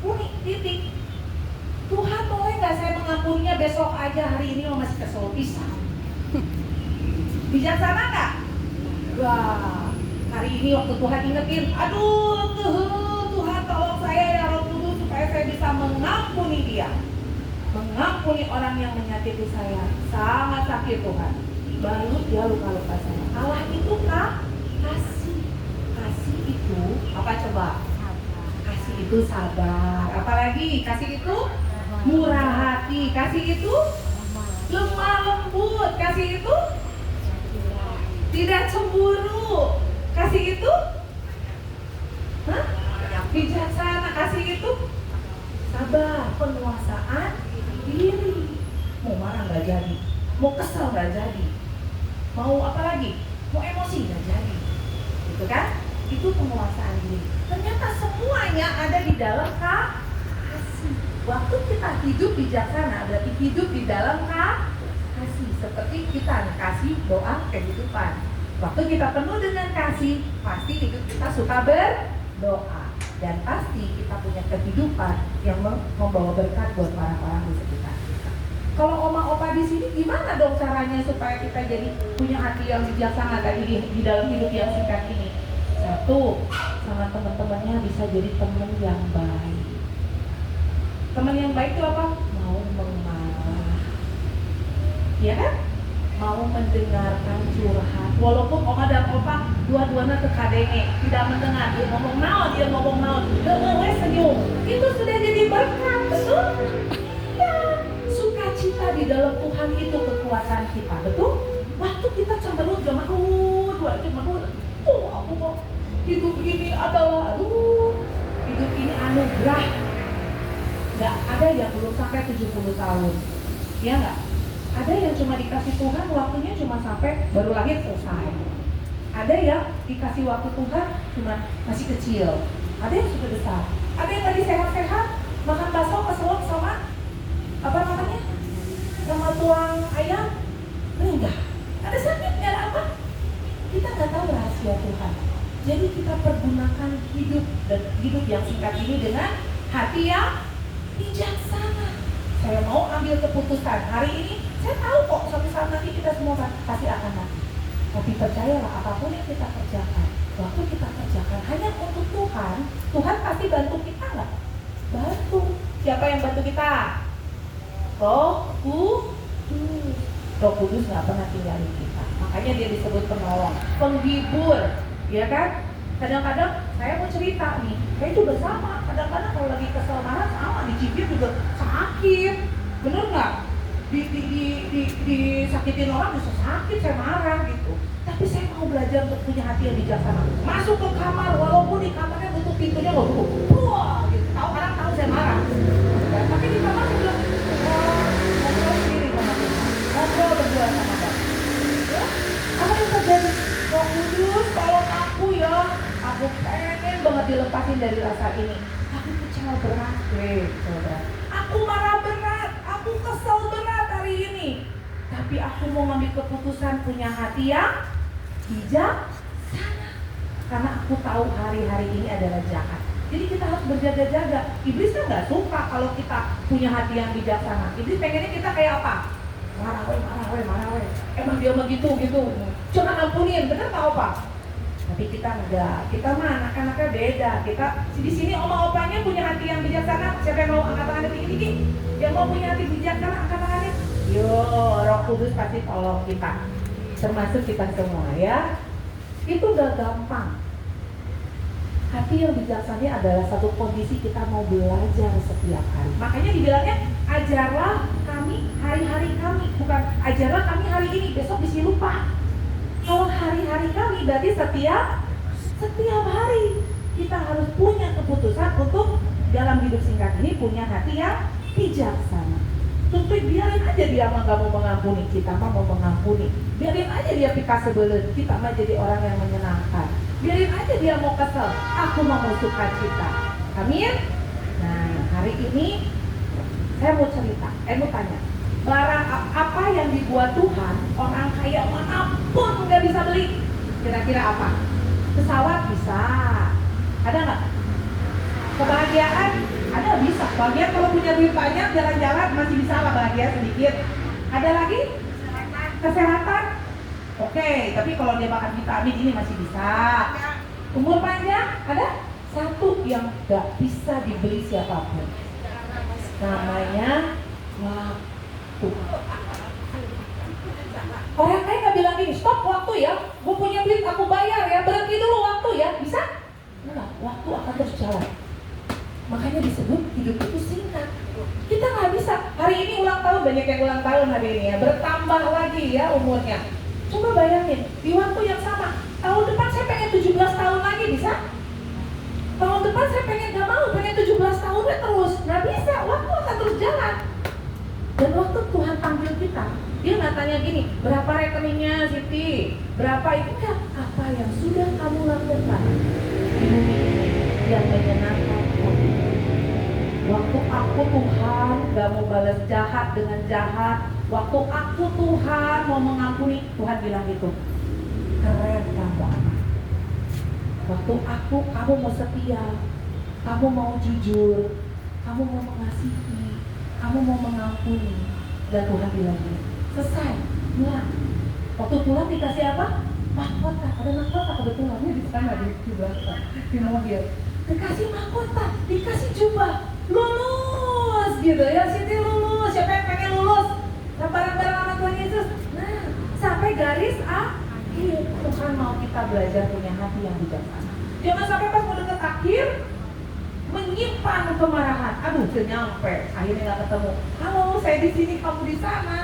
mengampuni, titik. Tuhan boleh nggak saya mengampuninya besok aja, hari ini masih kesel pisan. Bijaksana nggak? Wah, hari ini waktu Tuhan ingetin, aduh Tuhan tolong saya ya Roh Kudus supaya saya bisa mengampuni dia, mengampuni orang yang menyakiti saya, sangat sakit Tuhan. Baru dia luka-luka saya. Allah itu kasih. Kasih itu apa coba? Kasih itu sabar. Apalagi kasih itu murah hati. Kasih itu lemah lembut. Kasih itu tidak cemburu. Kasih itu bijaksana. Kasih itu sabar, penguasaan diri. Mau marah nggak jadi, mau kesel nggak jadi, mau apa lagi, mau emosi nggak jadi, gitu kan? Itu penguasaan diri. Ternyata semuanya ada di dalam kasih. Waktu kita hidup bijaksana, berarti hidup di dalam kasih. Seperti kita kasih doa kehidupan. Waktu kita penuh dengan kasih, pasti hidup kita suka berdoa. Dan pasti kita punya kehidupan yang membawa berkat buat orang-orang di sekitar kita. Kalau oma-opa di sini gimana dong caranya supaya kita jadi punya hati yang bijaksana tadi di dalam hidup yang singkat ini? Satu, sama teman-temannya bisa jadi teman yang baik. Teman yang baik itu apa? Mau mengalah, ya kan? Mau mendengarkan curhat. Walaupun oma dan opa dua-duanya tekadenge, tidak mendengar, dia ngomong naon, senyum. Itu sudah jadi berkat, betul? Ya, sukacita di dalam Tuhan itu kekuatan kita, betul? Waktu kita cemberut aku mau hidup ini adalah, hidup ini anugerah. Gak ada yang belum sampai 70 tahun, ya gak? Ada yang cuma dikasih Tuhan waktunya cuma sampai baru lahir selesai. Ada yang dikasih waktu Tuhan cuma masih kecil. Ada yang sudah besar. Ada yang tadi sehat-sehat makan bakso keselak sama apa namanya? Sama tuang ayam. Enggak. Ada sakit, nggak ada apa. Kita nggak tahu rahasia Tuhan. Jadi kita pergunakan hidup yang singkat ini dengan hati yang bijaksana. Saya mau ambil keputusan hari ini. Saya tahu kok suatu saat nanti kita semua pasti akan mati. Tapi percayalah, apapun yang kita kerjakan, waktu kita kerjakan hanya untuk Tuhan, Tuhan pasti bantu kita nggak? Bantu. Siapa yang bantu kita? Roh Kudus. Roh Kudus nggak pernah tinggalin kita. Makanya dia disebut penolong, penghibur, ya kan? Kadang-kadang saya mau cerita nih, saya juga sama. Kadang-kadang kalau lagi kesel marah sama, dicibir juga sakit, bener nggak? Disakitin orang bisa sakit, saya marah gitu. Tapi saya mau belajar untuk punya hati yang bijaksana. Masuk ke kamar, walaupun di kamarnya tutup pintunya nggak tutup, gitu. Orang tahu saya marah. Tapi di kamar saya bilang, ngobrol sendiri sama Tuhan, ngobrol berdua sama Bapak. Ya, apa yang terjadi? Roh Kudus, tolong aku ya. Aku pengen banget dilepasin dari rasa ini. Aku kecewa berat, saudara. Aku marah berat, aku kesel berat hari ini. Tapi aku mau ngambil keputusan punya hati yang bijaksana. Karena aku tahu hari-hari ini adalah jahat. Jadi kita harus berjaga-jaga. Iblis kan gak suka kalau kita punya hati yang bijaksana. Iblis pengennya kita kayak apa? Marah weh. Emang dia mah gitu. Jangan ampunin, bener gak opa? Tapi kita enggak. Kita mah anak-anaknya beda. Kita di sini oma-opanya punya hati yang bijaksana. Siapa yang mau angkat tangannya tinggi-tinggi? Yang mau punya hati bijaksana angkat tangannya. Yo, Roh Kudus pasti tolong kita. Termasuk kita semua ya. Itu gak gampang. Hati yang bijaksana adalah satu kondisi kita mau belajar setiap hari. Makanya dibilangnya ajarlah kami hari-hari kami, bukan ajarlah kami hari ini, besok bisa lupa. Kalau hari-hari kami berarti setiap hari kita harus punya keputusan untuk dalam hidup singkat ini punya hati yang bijaksana. Tentu biarin aja dia mah gak mau mengampuni, kita mah mau mengampuni. Biarin aja dia pika sebelut, kita mah jadi orang yang menyenangkan. Biarin aja dia mau kesel, aku mau sukacita. Amin. Nah, hari ini saya mau cerita, mau tanya, barang apa yang dibuat Tuhan orang kaya manapun nggak bisa beli? Kira-kira apa? Pesawat bisa, ada nggak? Kebahagiaan ada bisa. Bahagia kalau punya duit banyak, jalan-jalan masih bisa lah bahagia sedikit. Ada lagi? Kesehatan. Oke, tapi kalau dia makan vitamin ini masih bisa. Umur panjang ada? Satu yang gak bisa dibeli siapapun. Namanya waktu. Orang kaya gak bilang gini, stop waktu ya, gue punya duit aku bayar ya, berhenti dulu waktu ya, bisa? Enggak, waktu akan terus jalan. Makanya disebut hidup itu singkat. Kita gak bisa, hari ini ulang tahun, banyak yang ulang tahun hari ini ya, bertambah lagi ya umurnya. Coba bayangin, di waktu yang sama, tahun depan saya pengen 17 tahun lagi, bisa? Tahun depan saya gak mau, pengen 17 tahunnya terus. Gak bisa, waktu akan terus jalan. Dan waktu Tuhan panggil kita, dia nggak tanya gini, berapa rekeningnya Siti, berapa itu kan apa yang sudah kamu lakukan yang menyenangkanku. Waktu aku Tuhan gak mau balas jahat dengan jahat, waktu aku Tuhan mau mengampuni, Tuhan bilang gitu, keren kamu. Waktu aku, kamu mau setia, kamu mau jujur, kamu mau mengasihi, kamu mau mengampuni. Dan Tuhan bilang gini, selesai, pulang. Waktu pulang dikasih apa? Mahkota. Ada mahkota kebetulannya di sana di belakang, di mobil. Dikasih mahkota, dikasih jubah, lulus gitu ya, Siti lulus. Siapa yang pengen lulus? Bareng-bareng sama Tuhan Yesus. Nah, sampai garis akhir. Tuhan mau kita belajar punya hati yang bijaksana. Jangan sampai pas mau deket akhir menyimpan kemarahan. Aduh, udah nyampe, akhirnya nggak ketemu. Halo, saya di sini, kamu di sana.